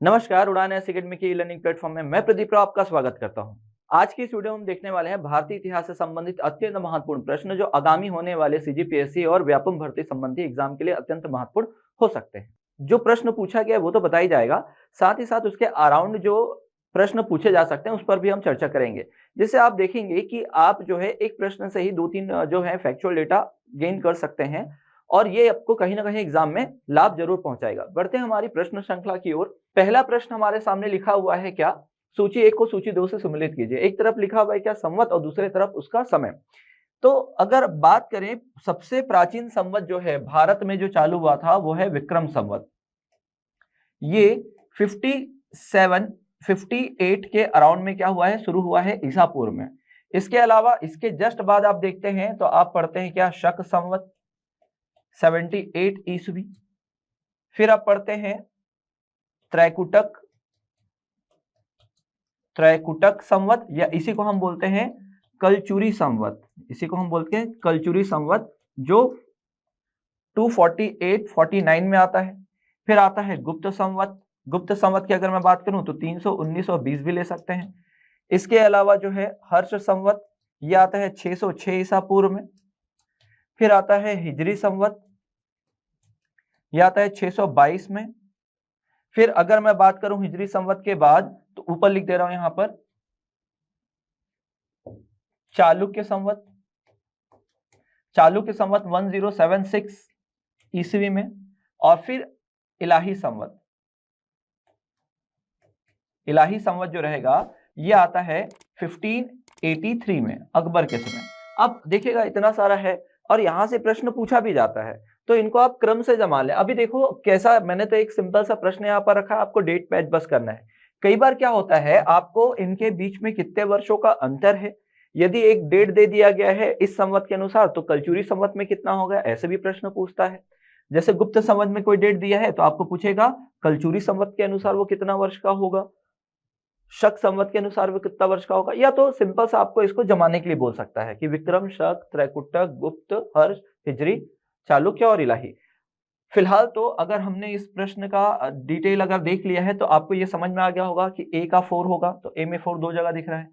नमस्कार, उड़ान ऐसी अकेडमी के लर्निंग प्लेटफॉर्म में मैं प्रदीप राव आपका स्वागत करता हूं। आज की इस वीडियो में हम देखने वाले हैं भारतीय इतिहास से संबंधित अत्यंत महत्वपूर्ण प्रश्न जो आगामी होने वाले सीजीपीएससी और व्यापम भर्ती संबंधी एग्जाम के लिए अत्यंत महत्वपूर्ण हो सकते हैं। जो प्रश्न पूछा गया है वो तो बता ही जाएगा, साथ ही साथ उसके अराउंड जो प्रश्न पूछे जा सकते हैं उस पर भी हम चर्चा करेंगे। जिससे आप देखेंगे कि आप जो है एक प्रश्न से ही 2-3 जो है फैक्चुअल डेटा गेन कर सकते हैं और ये आपको कहीं न कहीं एग्जाम में लाभ ज़रूर पहुँचाएगा। बढ़ते हैं हमारी प्रश्न श्रृंखला की ओर। पहला प्रश्न हमारे सामने लिखा हुआ है क्या? सूची 1 को सूची 2 से सम्मिलित कीजिए। एक तरफ लिखा हुआ है क्या? संवत और दूसरी तरफ उसका समय। तो अगर बात करें सबसे प्राचीन संवत जो है भारत में जो चालू हुआ था वो है विक्रम संवत। ये 57 58 के अराउंड में क्या हुआ है? शुरू हुआ है ईसा पूर्व में। इसके अलावा इसके जस्ट बाद आप देखते हैं तो आप पढ़ते हैं क्या? शक संवत 78 ईस्वी। फिर आप पढ़ते हैं त्रैकुटक त्रैकुटक संवत या इसी को हम बोलते हैं कलचुरी संवत। इसी को हम बोलते हैं कलचुरी संवत जो 248-49 में आता है। फिर आता है गुप्त संवत। गुप्त संवत की अगर मैं बात करूं तो 300, 19 और 20 भी ले सकते हैं। इसके अलावा जो है हर्ष संवत, ये आता है 606 ईसा पूर्व में। फिर आता है हिजरी संवत, यह आता है 622 में। फिर अगर मैं बात करूं हिजरी संवत के बाद तो ऊपर लिख दे रहा हूं यहां पर चालुक्य संवत। चालुक्य संवत 1076 ईस्वी में। और फिर इलाही संवत। इलाही संवत जो रहेगा ये आता है 1583 में अकबर के समय। अब देखिएगा इतना सारा है और यहां से प्रश्न पूछा भी जाता है तो इनको आप क्रम से जमा लें। अभी देखो कैसा, मैंने तो एक सिंपल सा प्रश्न यहाँ पर रखा है, आपको डेट पैच बस करना है। कई बार क्या होता है आपको इनके बीच में कितने वर्षों का अंतर है, यदि एक डेट दे दिया गया है इस संवत के अनुसार तो कलचुरी संवत में कितना होगा, ऐसे भी प्रश्न पूछता है। जैसे गुप्त संवत में कोई डेट दिया है तो आपको पूछेगा कलचुरी संवत के अनुसार वो कितना वर्ष का होगा, शक संवत के अनुसार वो कितना वर्ष का होगा, या तो सिंपल सा आपको इसको जमाने के लिए बोल सकता है कि विक्रम, शक, त्रैकुटक, गुप्त, हर्ष, हिजरी, चालुक्य और इलाही। फिलहाल तो अगर हमने इस प्रश्न का डिटेल अगर देख लिया है तो आपको ये समझ में आ गया होगा कि ए का 4 होगा तो ए में 4 दो जगह दिख रहा है।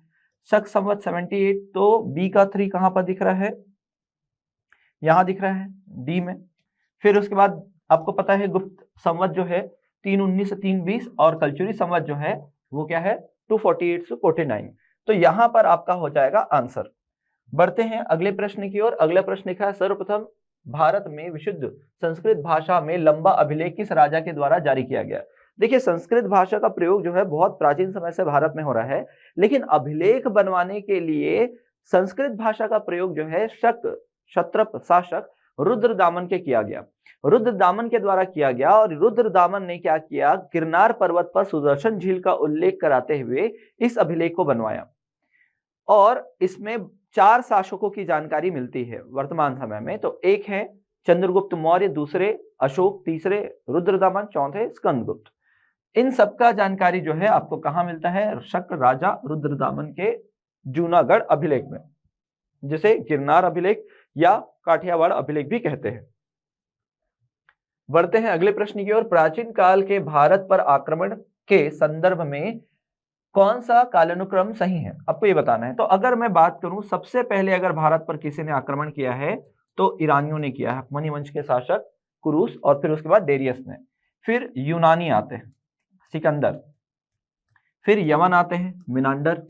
शक संवत 78 तो बी का 3 कहां पर दिख रहा है, यहां दिख रहा है डी में। फिर उसके बाद आपको पता है गुप्त संवत जो है 319 से 320 और कलचुरी संवत जो है वो क्या है 248 से 49। तो यहां पर आपका हो जाएगा आंसर। बढ़ते हैं अगले प्रश्न की ओर। अगला प्रश्न लिखा है सर्वप्रथम भारत में विशुद्ध संस्कृत भाषा में लंबा अभिलेख किस राजा के द्वारा जारी किया गया। देखिए संस्कृत भाषा का प्रयोग जो है बहुत प्राचीन समय से भारत में हो रहा है, लेकिन अभिलेख बनवाने के लिए संस्कृत भाषा का प्रयोग जो है क्षत्रप शासक रुद्रदामन के किया गया। रुद्रदामन के द्वारा किया गया और रुद्रदामन ने क्या किया, गिरनार पर्वत पर सुदर्शन झील का उल्लेख कराते हुए इस अभिलेख को बनवाया और इसमें 4 शासकों की जानकारी मिलती है वर्तमान समय में। तो एक है चंद्रगुप्त मौर्य, दूसरे अशोक, तीसरे रुद्रदामन, चौथे स्कंदगुप्त। इन सबका जानकारी जो है आपको कहां मिलता है, शक राजा रुद्रदामन के जूनागढ़ अभिलेख में, जिसे गिरनार अभिलेख या काठियावाड़ अभिलेख भी कहते हैं। बढ़ते हैं अगले प्रश्न की ओर। प्राचीन काल के भारत पर आक्रमण के संदर्भ में कौन सा कालानुक्रम सही है, आपको ये बताना है। तो अगर मैं बात करूं सबसे पहले अगर भारत पर किसी ने आक्रमण किया है तो ईरानियों ने किया है, मनी वंश के शासक कुरुस, और फिर उसके बाद डेरियस ने। फिर यूनानी आते हैं सिकंदर, फिर यवन आते हैं मिनांडर,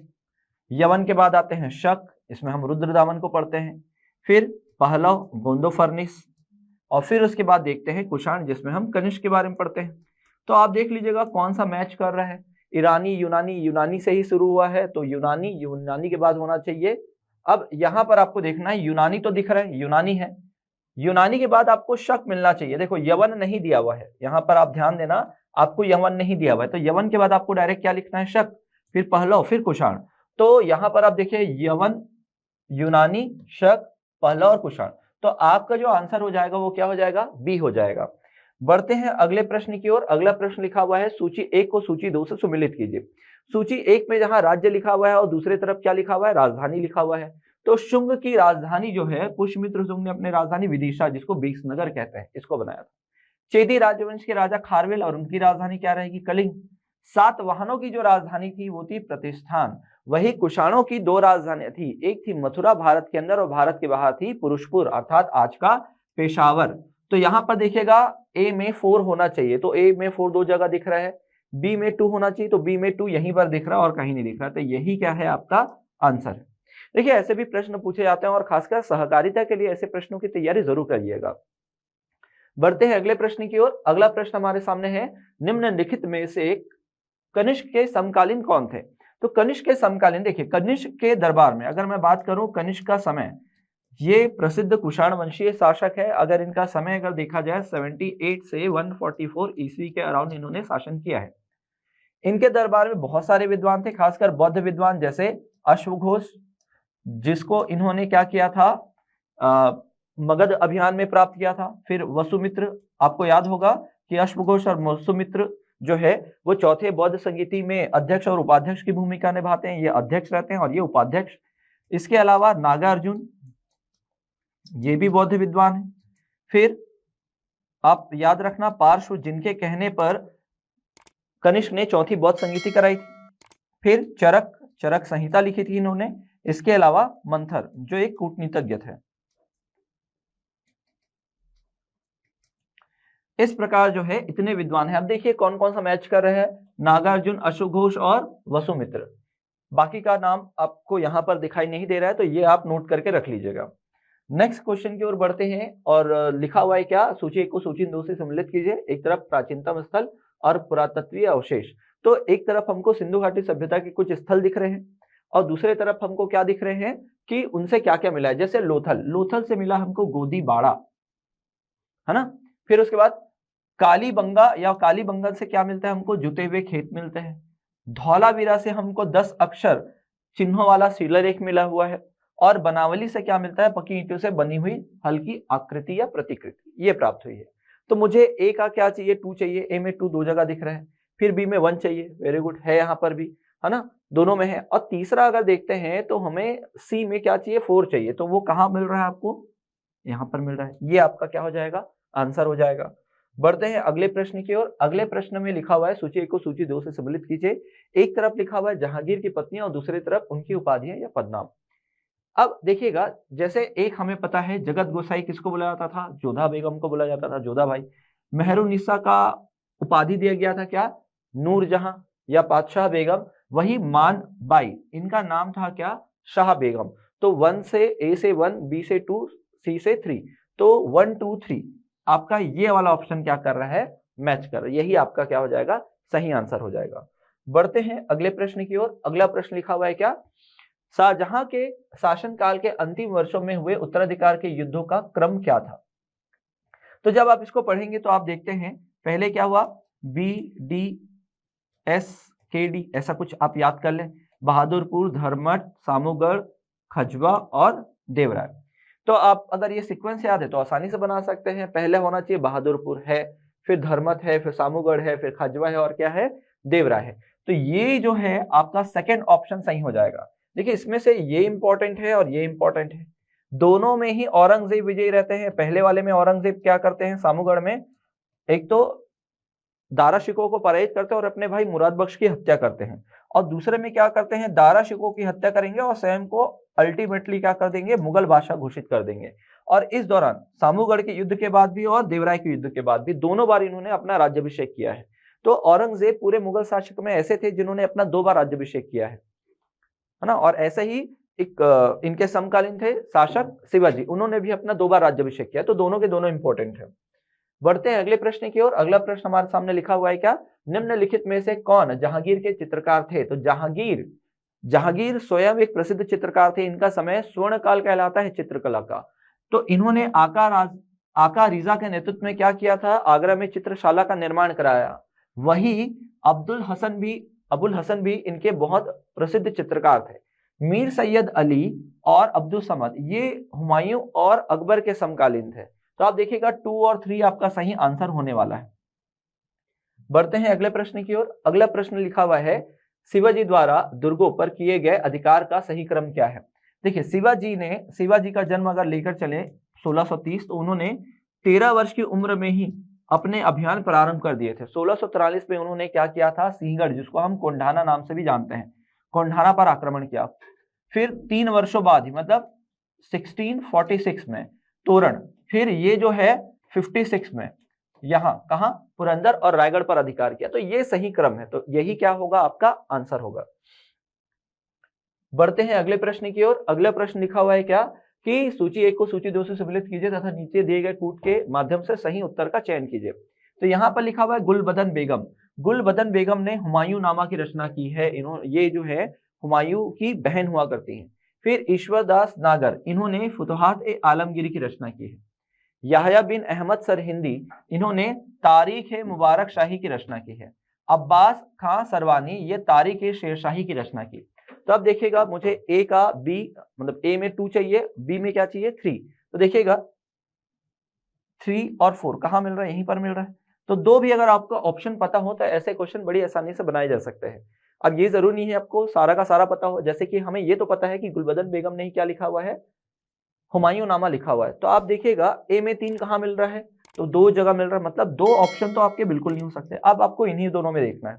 यवन के बाद आते हैं शक, इसमें हम रुद्रदामन को पढ़ते हैं, फिर पहलव गोंदोफर्निस, और फिर उसके बाद देखते हैं कुषाण जिसमें हम कनिष्क के बारे में पढ़ते हैं। तो आप देख लीजिएगा कौन सा मैच कर रहा है, ईरानी यूनानी, यूनानी से ही शुरू हुआ है तो यूनानी, यूनानी के बाद होना चाहिए। अब यहां पर आपको देखना है यूनानी तो दिख रहा है, यूनानी है, यूनानी के बाद आपको शक मिलना चाहिए। देखो यवन नहीं दिया हुआ है यहां पर, आप ध्यान देना, आपको यवन नहीं दिया हुआ है तो यवन के बाद आपको डायरेक्ट क्या लिखना है, शक, फिर पहलव, फिर कुषाण। तो यहां पर आप देखिए यवन, यूनानी, शक, पहलव और कुषाण। तो आपका जो आंसर हो जाएगा वो क्या हो जाएगा, बी हो जाएगा। बढ़ते हैं अगले प्रश्न की ओर। अगला प्रश्न लिखा हुआ है सूची 1 को सूची 2 से सम्मिलित कीजिए। सूची 1 में जहां राज्य लिखा हुआ है और दूसरी तरफ क्या लिखा हुआ है, राजधानी लिखा हुआ है। तो शुंग की राजधानी जो है, पुष्यमित्र शुंग ने अपनी राजधानी विदिशा, जिसको बीसनगर कहते हैं, इसको बनाया था। चेदी राजवंश के राजा खारवेल और उनकी राजधानी क्या रहेगी, कलिंग। सातवाहनों की जो राजधानी थी वो थी प्रतिष्ठान। वही कुषाणों की दो राजधानियां थी, एक थी मथुरा भारत के अंदर और भारत के बाहर थी पुरुषपुर अर्थात आज का पेशावर। तो यहां पर देखिएगा ए में 4 होना चाहिए, तो ए में 4 दो जगह दिख रहा है, बी में 2 होना चाहिए, तो बी में 2 यहीं पर दिख रहा है और कहीं नहीं दिख रहा, तो यही क्या है आपका आंसर है। देखिए ऐसे भी प्रश्न पूछे जाते हैं और खासकर सहकारिता के लिए ऐसे प्रश्नों की तैयारी जरूर करिएगा। बढ़ते हैं अगले प्रश्न की ओर। अगला प्रश्न हमारे सामने है, निम्नलिखित में से कनिष्क के समकालीन कौन थे? तो कनिष्क के समकालीन, देखिए कनिष्क के दरबार में अगर मैं बात करूं कनिष्क का समय, ये प्रसिद्ध कुषाण वंशीय शासक है। अगर इनका समय अगर देखा जाए 78 से 144 ईस्वी के अराउंड इन्होंने शासन किया है। इनके दरबार में बहुत सारे विद्वान थे, खासकर बौद्ध विद्वान जैसे अश्वघोष, जिसको इन्होंने क्या किया था, मगध अभियान में प्राप्त किया था। फिर वसुमित्र, आपको याद होगा कि अश्वघोष और वसुमित्र जो है वो चौथे बौद्ध संगीति में अध्यक्ष और उपाध्यक्ष की भूमिका निभाते हैं, ये अध्यक्ष रहते हैं और ये उपाध्यक्ष। इसके अलावा नागार्जुन, ये भी बौद्ध विद्वान है। फिर आप याद रखना पार्श्व, जिनके कहने पर कनिष्क ने चौथी बौद्ध संगीति कराई थी। फिर चरक, चरक संहिता लिखी थी इन्होंने। इसके अलावा मंथर जो एक कूटनीतिज्ञ थे। इस प्रकार जो है इतने विद्वान हैं। अब देखिए कौन कौन सा मैच कर रहे हैं, नागार्जुन, अश्वघोष और वसुमित्र। बाकी का नाम आपको यहां पर दिखाई नहीं दे रहा है, तो ये आप नोट करके रख लीजिएगा। नेक्स्ट क्वेश्चन की ओर बढ़ते हैं और लिखा हुआ है क्या, सूची 1 को सूची 2 से सम्मिलित कीजिए। एक तरफ प्राचीनतम स्थल और पुरातत्वीय अवशेष। तो एक तरफ हमको सिंधु घाटी सभ्यता के कुछ स्थल दिख रहे हैं और दूसरे तरफ हमको क्या दिख रहे हैं कि उनसे क्या क्या मिला है। जैसे लोथल, लोथल से मिला हमको गोदी बाड़ा, है ना। फिर उसके बाद कालीबंगा या कालीबंगन से क्या मिलता है हमको, जुते हुए खेत मिलते हैं। धौलावीरा से हमको 10 अक्षर चिन्हों वाला शिलालेख मिला हुआ है। और बनावली से क्या मिलता है, पक्की ईंटों से बनी हुई हल्की आकृति या प्रतिकृति, ये प्राप्त हुई है। तो मुझे ए का क्या चाहिए, 2 चाहिए। ए में 2 दो जगह दिख रहा है। फिर बी में 1 चाहिए, वेरी गुड, है यहाँ पर भी, है ना, दोनों में है। और तीसरा अगर देखते हैं तो हमें सी में क्या चाहिए, 4 चाहिए। तो वो कहाँ मिल रहा है आपको, यहाँ पर मिल रहा है। ये आपका क्या हो जाएगा, आंसर हो जाएगा। बढ़ते हैं अगले प्रश्न की ओर। अगले प्रश्न में लिखा हुआ है, सूची 1 को सूची 2 से सम्मिलित कीजिए। एक तरफ लिखा हुआ है जहांगीर की पत्नियां और दूसरी तरफ उनकी उपाधियां या पदनाम। अब देखिएगा, जैसे एक हमें पता है जगत गोसाई किसको बोला जाता था, जोधा बेगम को बोला जाता था, जोधा भाई। मेहरुन्निसा का उपाधि दिया गया था क्या, नूरजहां या बादशाह बेगम। वही मान बाई, इनका नाम था क्या, शाह बेगम। तो 1 से, ए से 1, बी से 2, सी से 3, तो 1 2 3 आपका ये वाला ऑप्शन क्या कर रहा है, मैच कर रहा है। यही आपका क्या हो जाएगा, सही आंसर हो जाएगा। बढ़ते हैं अगले प्रश्न की ओर। अगला प्रश्न लिखा हुआ है क्या, शाहजहां के शासनकाल के अंतिम वर्षों में हुए उत्तराधिकार के युद्धों का क्रम क्या था। तो जब आप इसको पढ़ेंगे तो आप देखते हैं पहले क्या हुआ, बी डी एस के डी, ऐसा कुछ आप याद कर लें। बहादुरपुर, धर्मठ, सामूगढ़, खजवा और देवराय। तो आप अगर ये सीक्वेंस याद है तो आसानी से बना सकते हैं। पहले होना चाहिए बहादुरपुर है, फिर धर्मठ है, फिर सामूगढ़ है, फिर खजवा है और क्या है, देवराय है। तो ये जो है आपका सेकंड ऑप्शन सही हो जाएगा। देखिए इसमें से ये इंपॉर्टेंट है और ये इंपॉर्टेंट है। दोनों में ही औरंगजेब विजयी रहते हैं। पहले वाले में औरंगजेब क्या करते हैं, सामूगढ़ में एक तो दारा शिकोह को पराजित करते हैं और अपने भाई मुराद बख्श की हत्या करते हैं, और दूसरे में क्या करते हैं, दारा शिकोह की हत्या करेंगे और स्वयं को अल्टीमेटली क्या कर देंगे, मुगल बादशाह घोषित कर देंगे। और इस दौरान सामूगढ़ के युद्ध के बाद भी और देवराय के युद्ध के बाद भी दोनों बार इन्होंने अपना राज्याभिषेक किया है। तो औरंगजेब पूरे मुगल शासक में ऐसे थे जिन्होंने अपना 2 बार राज्याभिषेक किया है ना। और ऐसे ही एक इनके समकालीन थे शासक शिवाजी, उन्होंने भी अपना 2 बार राज्याभिषेक किया। तो दोनों के दोनों इंपॉर्टेंट है। बढ़ते हैं अगले प्रश्न की ओर। अगला प्रश्न हमारे सामने लिखा हुआ है क्या, निम्नलिखित में से कौन जहांगीर के चित्रकार थे। तो जहांगीर स्वयं एक प्रसिद्ध चित्रकार थे। इनका समय स्वर्ण काल कहलाता है चित्रकला का। तो इन्होंने आका रिजा के नेतृत्व में क्या किया था, आगरा में चित्रशाला का निर्माण कराया। वही अबुल हसन भी इनके बहुत प्रसिद्ध चित्रकार थे। मीर सैयद अली और अब्दुल समद ये हुमायूं और अकबर के समकालीन थे। तो आप देखिएगा 2 और 3 आपका सही आंसर होने वाला है। बढ़ते हैं अगले प्रश्न की ओर। अगला प्रश्न लिखा हुआ है, शिवाजी द्वारा दुर्गों पर किए गए अधिकार का सही क्रम क्या है। देखिए शिवाजी का जन्म अगर लेकर चले 1630, तो उन्होंने 13 वर्ष की उम्र में ही अपने अभियान प्रारंभ कर दिए थे। 1643 में उन्होंने क्या किया था, सिंहगढ़ जिसको हम कोंढाना नाम से भी जानते हैं, कोंढाना पर आक्रमण किया। फिर 3 वर्षों बाद ही मतलब 1646 में तोरण, फिर ये जो है 56 में यहाँ कहा पुरंदर और रायगढ़ पर अधिकार किया। तो ये सही क्रम है, तो यही क्या होगा, आपका आंसर होगा। बढ़ते हैं अगले प्रश्न की ओर। अगला प्रश्न लिखा हुआ है क्या कि सूची 1 को सूची 2 से सम्मिलित कीजिए तथा नीचे दिए गए कूट के माध्यम से सही उत्तर का चयन कीजिए। तो यहाँ पर लिखा हुआ है गुलबदन बेगम। गुलबदन बेगम ने हुमायूं नामा की रचना की है। ये जो है हुमायूं की बहन हुआ करती हैं। फिर ईश्वरदास नागर, इन्होंने फुतुहात ए आलमगीरी की रचना की है। याहया बिन अहमद सरहिंदी, इन्होंने तारीख ए मुबारक शाही की रचना की है। अब्बास खां सरवानी, ये तारीख ए शेरशाही की रचना की। तो अब देखिएगा, मुझे ए का बी मतलब ए में 2 चाहिए, बी में क्या चाहिए 3। तो देखिएगा 3 और 4 कहाँ मिल रहा है, यहीं पर मिल रहा है। तो 2 भी अगर आपको ऑप्शन पता हो तो ऐसे क्वेश्चन बड़ी आसानी से बनाए जा सकते हैं। अब ये जरूरी नहीं है आपको सारा का सारा पता हो, जैसे कि हमें ये तो पता है कि गुलबदन बेगम ने क्या लिखा हुआ है, हुमायूं नामा लिखा हुआ है। तो आप देखिएगा ए में 3 कहाँ मिल रहा है, तो 2 जगह मिल रहा है, मतलब 2 ऑप्शन तो आपके बिल्कुल नहीं हो सकते। अब आपको इन्हीं दोनों में देखना है।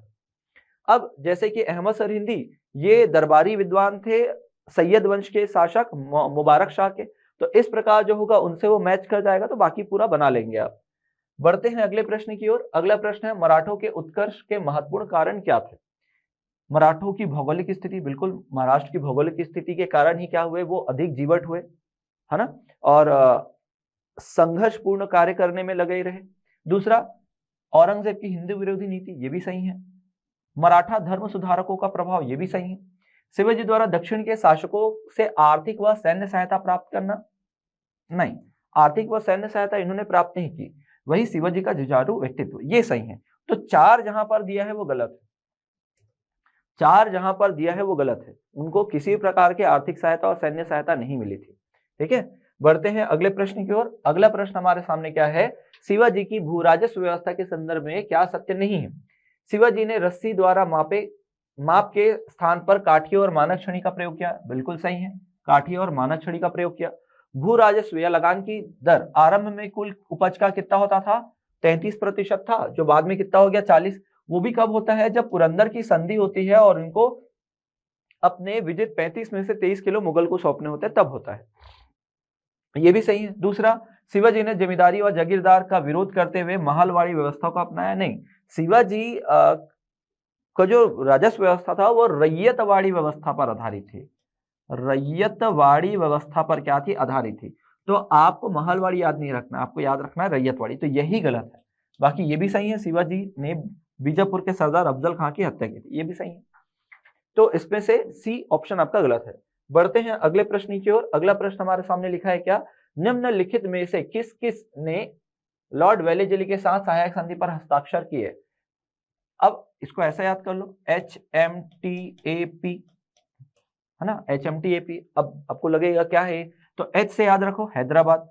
अब जैसे कि अहमद सरहिंदी, ये दरबारी विद्वान थे, सैयद वंश के शासक मुबारक शाह के। तो इस प्रकार जो होगा उनसे वो मैच कर जाएगा, तो बाकी पूरा बना लेंगे आप। बढ़ते हैं अगले प्रश्न की ओर। अगला प्रश्न है, मराठों के उत्कर्ष के महत्वपूर्ण कारण क्या थे। मराठों की भौगोलिक स्थिति, बिल्कुल महाराष्ट्र की भौगोलिक स्थिति के कारण ही क्या हुए, वो अधिक जीवट हुए, है ना, और संघर्ष पूर्ण कार्य करने में लगे रहे। दूसरा, औरंगजेब की हिंदू विरोधी नीति, ये भी सही है। मराठा धर्म सुधारकों का प्रभाव, ये भी सही है। शिवाजी द्वारा दक्षिण के शासकों से आर्थिक व सैन्य सहायता प्राप्त करना, नहीं, आर्थिक व सैन्य सहायता इन्होंने प्राप्त नहीं की। वही शिवाजी का जुझारू व्यक्तित्व, ये सही है। तो 4 जहां पर दिया है वो गलत है, 4 जहां पर दिया है वो गलत है। उनको किसी प्रकार की आर्थिक सहायता और सैन्य सहायता नहीं मिली थी। ठीक है, बढ़ते हैं अगले प्रश्न की ओर। अगला प्रश्न हमारे सामने क्या है, शिवाजी की भू राजस्व व्यवस्था के संदर्भ में क्या सत्य नहीं है। शिवाजी ने रस्सी द्वारा माप के स्थान पर काठी और मानक छड़ी का प्रयोग किया, बिल्कुल सही है, काठी और मानक छड़ी का प्रयोग किया। भू राजस्व या लगान की दर आरंभ में कुल उपज का कितना होता था, 33% था, जो बाद में कितना हो गया 40। वो भी कब होता है, जब पुरंदर की संधि होती है और इनको अपने विजित 35 में से 23 किलो मुगल को सौंपने होते हैं, तब होता है। ये भी सही है। दूसरा, शिवाजी ने जमींदारी व जागीरदार का विरोध करते हुए महलवाड़ी व्यवस्था को अपनाया, नहीं, शिवाजी का जो राजस्व व्यवस्था था वो रैयतवाड़ी व्यवस्था पर आधारित थी। रैयतवाड़ी व्यवस्था पर क्या थी, आधारित थी। तो आपको महलवाड़ी याद नहीं रखना, आपको याद रखना है रैयतवाड़ी। तो यही गलत है। बाकी ये भी सही है, शिवाजी ने बीजापुर के सरदार अफजल खां की हत्या की थी, ये भी सही है। तो इसमें से सी ऑप्शन आपका गलत है। बढ़ते हैं अगले प्रश्न की ओर। अगला प्रश्न हमारे सामने लिखा है क्या, निम्नलिखित में से किस किस ने लॉर्ड वेलेजली के साथ सहायक संधि पर हस्ताक्षर किए। अब इसको ऐसा याद कर लो, HMTAP, है ना, HMTAP। अब आपको लगेगा क्या है, तो H से याद रखो हैदराबाद,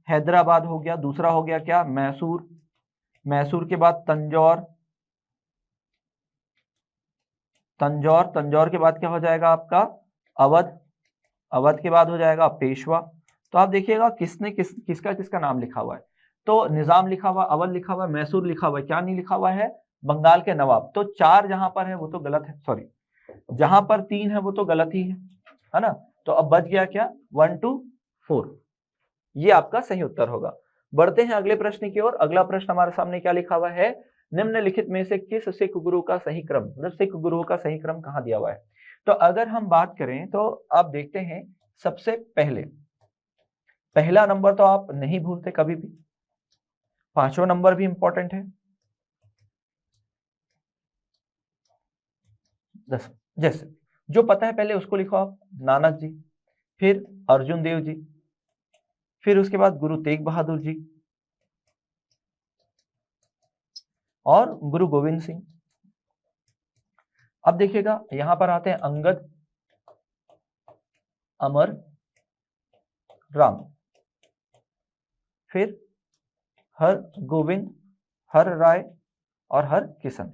हैदराबाद हो गया। दूसरा हो गया क्या, मैसूर, मैसूर के बाद तंजौर, तंजौर, तंजौर के बाद क्या हो जाएगा आपका, अवध, अवध के बाद हो जाएगा पेशवा। तो आप देखिएगा किसने किसका किसका नाम लिखा हुआ है। तो निजाम लिखा हुआ, अवध लिखा हुआ, मैसूर लिखा हुआ है, क्या नहीं लिखा हुआ है, बंगाल के नवाब। तो 4 जहां पर है वो तो गलत है, सॉरी, जहां पर 3 है वो तो गलत ही है ना। तो अब बच गया क्या, 1 2 4, ये आपका सही उत्तर होगा। बढ़ते हैं अगले प्रश्न की ओर। अगला प्रश्न हमारे सामने क्या लिखा हुआ है, निम्नलिखित में से किस सिख गुरु का सही क्रम, मतलब सिख गुरुओं का सही क्रम कहाँ दिया हुआ है। तो अगर हम बात करें तो आप देखते हैं, सबसे पहले पहला नंबर तो आप नहीं भूलते कभी भी, 5वां नंबर भी इंपॉर्टेंट है, 10, जैसे जो पता है पहले उसको लिखो आप, नानक जी, फिर अर्जुन देव जी, फिर उसके बाद गुरु तेग बहादुर जी और गुरु गोविंद सिंह। अब देखिएगा यहां पर आते हैं अंगद, अमर, राम, फिर हर गोविंद, हर राय और हर किशन।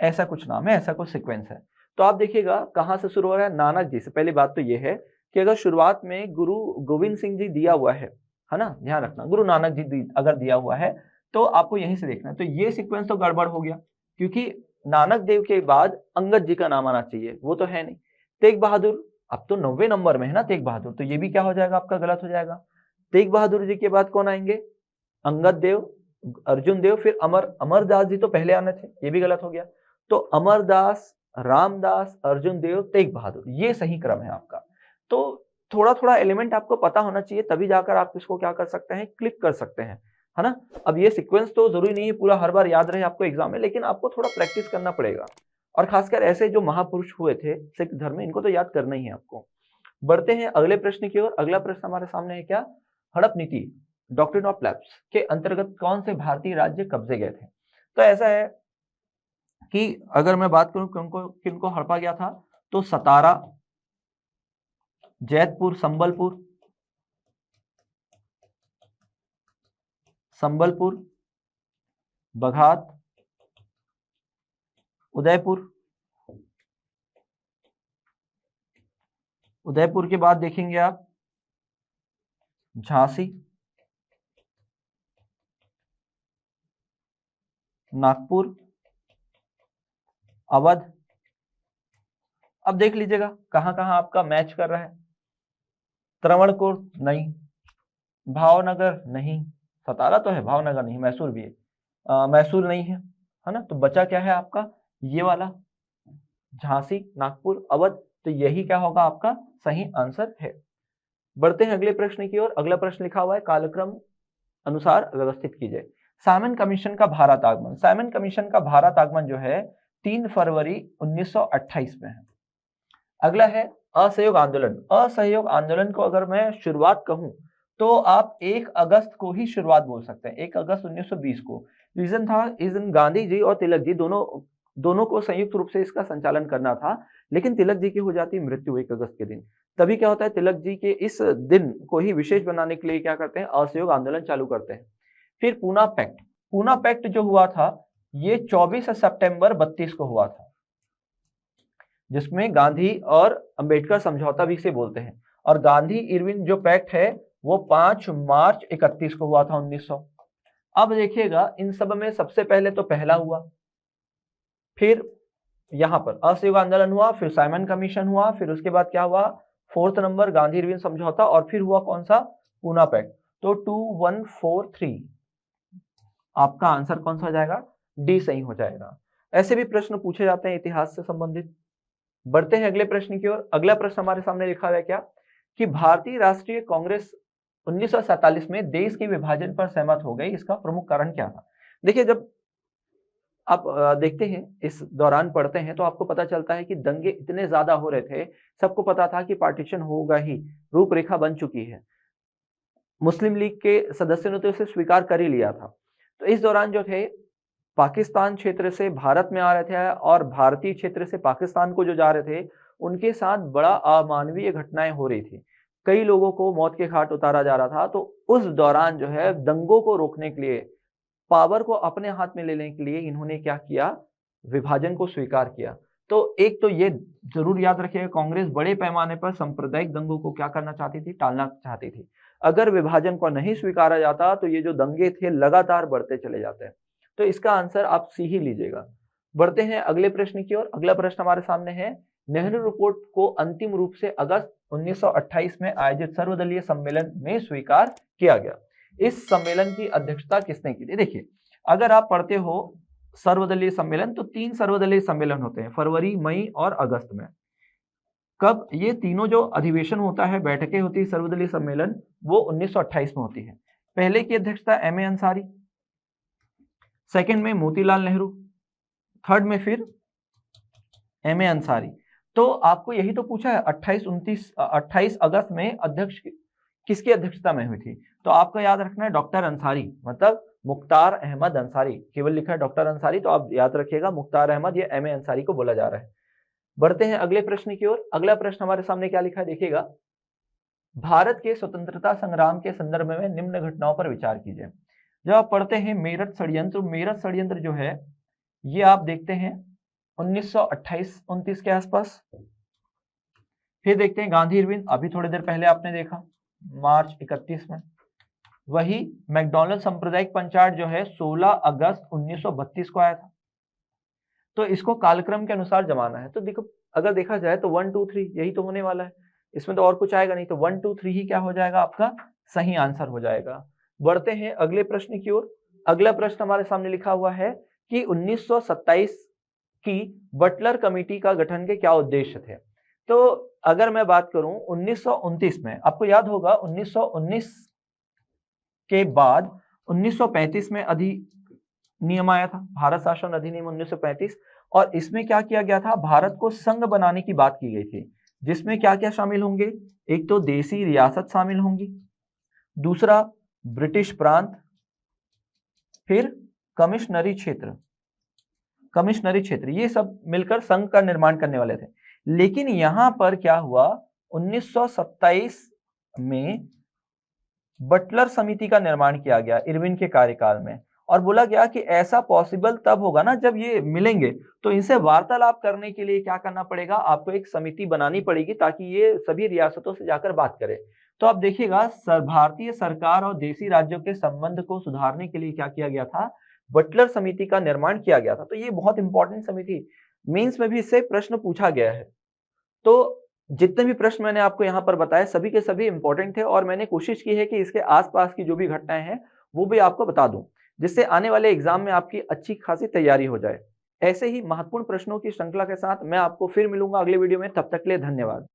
ऐसा कुछ नाम है, ऐसा कुछ सीक्वेंस है। तो आप देखिएगा कहाँ से शुरू हो रहा है, नानक जी से। पहली बात तो ये है कि अगर शुरुआत में गुरु गोविंद सिंह जी दिया हुआ है ना, ध्यान रखना गुरु नानक जी अगर दिया हुआ है तो आपको यहीं से देखना है। तो ये सीक्वेंस तो गड़बड़ हो गया, क्योंकि नानक देव के बाद अंगद जी का नाम आना चाहिए, वो तो है नहीं। तेग बहादुर अब तो 90 नंबर में है ना तेग बहादुर, तो ये भी क्या हो जाएगा आपका, गलत हो जाएगा। तेग बहादुर जी के बाद कौन आएंगे, अंगद देव, अर्जुन देव, फिर अमरदास जी तो पहले आने थे, ये भी गलत हो गया। तो अमरदास, रामदास, अर्जुन देव, तेग बहादुर, ये सही क्रम है आपका। तो थोड़ा थोड़ा एलिमेंट आपको पता होना चाहिए, तभी जाकर आप इसको क्या कर सकते हैं, क्लिक कर सकते हैं, है ना। अब ये सीक्वेंस तो जरूरी नहीं है पूरा हर बार याद रहे आपको एग्जाम में, लेकिन आपको थोड़ा प्रैक्टिस करना पड़ेगा। और खासकर ऐसे जो महापुरुष हुए थे सिख धर्म में, इनको तो याद करना ही है आपको। बढ़ते हैं अगले प्रश्न की ओर। अगला प्रश्न हमारे सामने है क्या, हड़प नीति, डॉक्ट्रिन ऑफ लैप्स के अंतर्गत कौन से भारतीय राज्य कब्जे गए थे। तो ऐसा है कि अगर मैं बात करूं किनको किनको हड़पा गया था, तो सतारा, जैतपुर, संबलपुर, बघात, उदयपुर के बाद देखेंगे आप झांसी, नागपुर, अवध। अब देख लीजिएगा कहां कहां आपका मैच कर रहा है। त्रावणकोर नहीं, भावनगर नहीं, सतारा तो है, भावनगर नहीं, मैसूर भी है, मैसूर नहीं है ना। तो बचा क्या है आपका, ये वाला झांसी, नागपुर, अवध। तो यही क्या होगा आपका सही आंसर है। बढ़ते हैं अगले प्रश्न की ओर। अगला प्रश्न लिखा हुआ है, कालक्रम अनुसार व्यवस्थित कीजिए। साइमन कमीशन का भारत आगमन, साइमन कमीशन का भारत आगमन जो है 3 फरवरी 1928 में है। अगला है असहयोग आंदोलन। असहयोग आंदोलन को अगर मैं शुरुआत कहूं तो आप 1 अगस्त को ही शुरुआत बोल सकते हैं, 1 अगस्त 1920 को। रीजन था, इस दिन गांधी जी और तिलक जी दोनों को संयुक्त रूप से इसका संचालन करना था, लेकिन तिलक जी की हो जाती है मृत्यु 1 अगस्त के दिन। तभी क्या होता है, तिलक जी के इस दिन को ही विशेष बनाने के लिए क्या करते हैं, असहयोग आंदोलन चालू करते हैं। फिर पूना पैक्ट, पूना पैक्ट जो हुआ था ये 24 सितंबर 32 को हुआ था, जिसमें गांधी और अंबेडकर समझौता भी से बोलते हैं। और गांधी इरविन जो पैक्ट है वो 5 मार्च 31 को हुआ था 1900। अब देखिएगा इन सब में सबसे पहले तो पहला हुआ, फिर यहां पर असहयोग आंदोलन हुआ, फिर साइमन कमीशन हुआ, फिर उसके बाद क्या हुआ, 4th नंबर गांधी इरविन समझौता, और फिर हुआ कौन सा, पूना पैक्ट। तो 2143 आपका आंसर कौन सा हो जाएगा, डी सही हो जाएगा। ऐसे भी प्रश्न पूछे जाते हैं इतिहास से संबंधित। बढ़ते हैं अगले प्रश्न की ओर। अगला प्रश्न हमारे सामने लिखा हुआ है क्या, कि भारतीय राष्ट्रीय कांग्रेस 1947 में देश के विभाजन पर सहमत हो गई, इसका प्रमुख कारण क्या था। देखिए जब आप देखते हैं इस दौरान पढ़ते हैं तो आपको पता चलता है कि दंगे इतने ज्यादा हो रहे थे, सबको पता था कि पार्टीशन होगा ही, रूपरेखा बन चुकी है, मुस्लिम लीग के सदस्यों ने तो इसे स्वीकार कर ही लिया था। तो इस दौरान जो थे पाकिस्तान क्षेत्र से भारत में आ रहे थे और भारतीय क्षेत्र से पाकिस्तान को जो जा रहे थे, उनके साथ बड़ा अमानवीय घटनाएं हो रही थी, कई लोगों को मौत के घाट उतारा जा रहा था। तो उस दौरान जो है दंगों को रोकने के लिए, पावर को अपने हाथ में लेने के लिए इन्होंने क्या किया, विभाजन को स्वीकार किया। तो एक तो ये जरूर याद रखिएगा, कांग्रेस बड़े पैमाने पर सांप्रदायिक दंगों को क्या करना चाहती थी, टालना चाहती थी। अगर विभाजन को नहीं स्वीकारा जाता तो ये जो दंगे थे लगातार बढ़ते चले जाते हैं। तो इसका आंसर आप सी ही लीजिएगा। बढ़ते हैं अगले प्रश्न की ओर। अगला प्रश्न हमारे सामने है, नेहरू रिपोर्ट को अंतिम रूप से अगस्त 1928 में आयोजित सर्वदलीय सम्मेलन में स्वीकार किया गया। इस सम्मेलन की अध्यक्षता किसने की थी। देखिए अगर आप पढ़ते हो सर्वदलीय सम्मेलन तो 3 सर्वदलीय सम्मेलन होते हैं, फरवरी, मई और अगस्त में। कब ये तीनों जो अधिवेशन होता है, बैठकें होती है सर्वदलीय सम्मेलन, वो 1928 में होती है। पहले की अध्यक्षता एम ए अंसारी, सेकंड में मोतीलाल नेहरू, थर्ड में फिर एम ए अंसारी। तो आपको यही तो पूछा है 28 अगस्त में अध्यक्ष किसकी अध्यक्षता में हुई थी, तो आपको याद रखना है डॉक्टर अंसारी, मतलब मुख्तार अहमद अंसारी, केवल लिखा है डॉक्टर अंसारी, तो आप याद रखिएगा मुख्तार अहमद, ये एम ए अंसारी को बोला जा रहा है। बढ़ते हैं अगले प्रश्न की ओर। अगला प्रश्न हमारे सामने क्या लिखा है, देखिएगा, भारत के स्वतंत्रता संग्राम के संदर्भ में निम्न घटनाओं पर विचार कीजिए। जब आप पढ़ते हैं मेरठ षड्यंत्र, मेरठ षड्यंत्र जो है ये आप देखते हैं 1928-29 के आसपास। फिर देखते हैं गांधी इरविन, अभी थोड़ी देर पहले आपने देखा मार्च 31 में। वही मैकडॉनल्ड सांप्रदायिक पंचायत जो है 16 अगस्त 1932 को आया था। तो इसको कालक्रम के अनुसार जमाना है। तो देखो अगर देखा जाए तो 1 2 3 यही तो होने वाला है, इसमें तो और कुछ आएगा नहीं, तो 1 2 3 ही क्या हो जाएगा, आपका सही आंसर हो जाएगा। बढ़ते हैं अगले प्रश्न की ओर। अगला प्रश्न हमारे सामने लिखा हुआ है कि 1927 की बटलर कमेटी का गठन के क्या उद्देश्य थे। तो अगर मैं बात करूं 1929 में, आपको याद होगा 1919 के बाद 1935 में अधिनियम आया था, भारत शासन अधिनियम 1935, और इसमें क्या किया गया था, भारत को संघ बनाने की बात की गई थी, जिसमें क्या क्या शामिल होंगे, एक तो देसी रियासत शामिल होंगी, दूसरा ब्रिटिश प्रांत, फिर कमिश्नरी क्षेत्र, ये सब मिलकर संघ का निर्माण करने वाले थे। लेकिन यहां पर क्या हुआ, 1927 में बटलर समिति का निर्माण किया गया इरविन के कार्यकाल में, और बोला गया कि ऐसा पॉसिबल तब होगा ना जब ये मिलेंगे, तो इनसे वार्तालाप करने के लिए क्या करना पड़ेगा, आपको एक समिति बनानी पड़ेगी ताकि ये सभी रियासतों से जाकर बात करे। तो आप देखिएगा भारतीय सरकार और देसी राज्यों के संबंध को सुधारने के लिए क्या किया गया था, बटलर समिति का निर्माण किया गया था। तो ये बहुत इंपॉर्टेंट समिति, मेंस में भी इससे प्रश्न पूछा गया है। तो जितने भी प्रश्न मैंने आपको यहाँ पर बताए सभी के सभी इंपॉर्टेंट थे, और मैंने कोशिश की है कि इसके आसपास की जो भी घटनाएं हैं वो भी आपको बता दूं, जिससे आने वाले एग्जाम में आपकी अच्छी खासी तैयारी हो जाए। ऐसे ही महत्वपूर्ण प्रश्नों की श्रृंखला के साथ मैं आपको फिर मिलूंगा अगले वीडियो में, तब तक के लिए धन्यवाद।